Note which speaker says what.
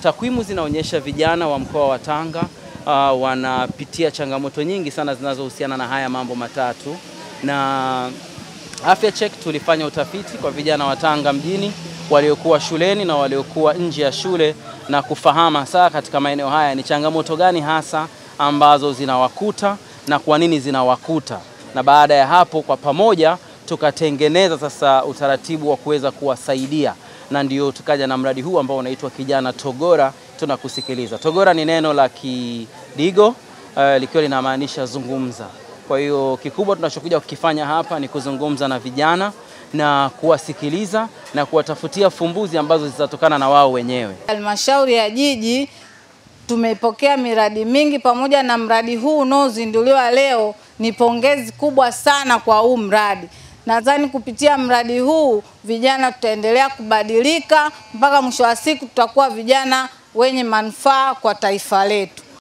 Speaker 1: Takwimu zinaonyesha vijana wa mkoa wa Tanga wanapitia changamoto nyingi sana zinazohusiana na haya mambo matatu. Na Afya Check tulifanya utafiti kwa vijana wa Tanga mjini waliokuwa shuleni na waliokuwa nje ya shule, na kufahamu hasa katika maeneo haya ni changamoto gani hasa ambazo zinawakuta na kwa nini zinawakuta. Na baada ya hapo kwa pamoja tukatengeneza sasa utaratibu wa kuweza kuwasaidia, na ndio tukaja na mradi huu ambao unaitwa Kijana Togora Tunakusikiliza. Togora ni neno la Kidigo likiwa linamaanisha zungumza. Kwa hiyo kikubwa tunachokuja kukifanya hapa ni kuzungumza na vijana na kuwasikiliza na kuwatafutia fumbuzi ambazo zitatokana na wao wenyewe.
Speaker 2: Halmashauri ya jiji tumepokea miradi mingi, pamoja na mradi huu unaozinduliwa leo. Ni pongezi kubwa sana kwa huu mradi. Nadhani kupitia mradi huu vijana tutaendelea kubadilika mpaka mwisho wa siku tutakuwa vijana wenye manufaa kwa taifa letu.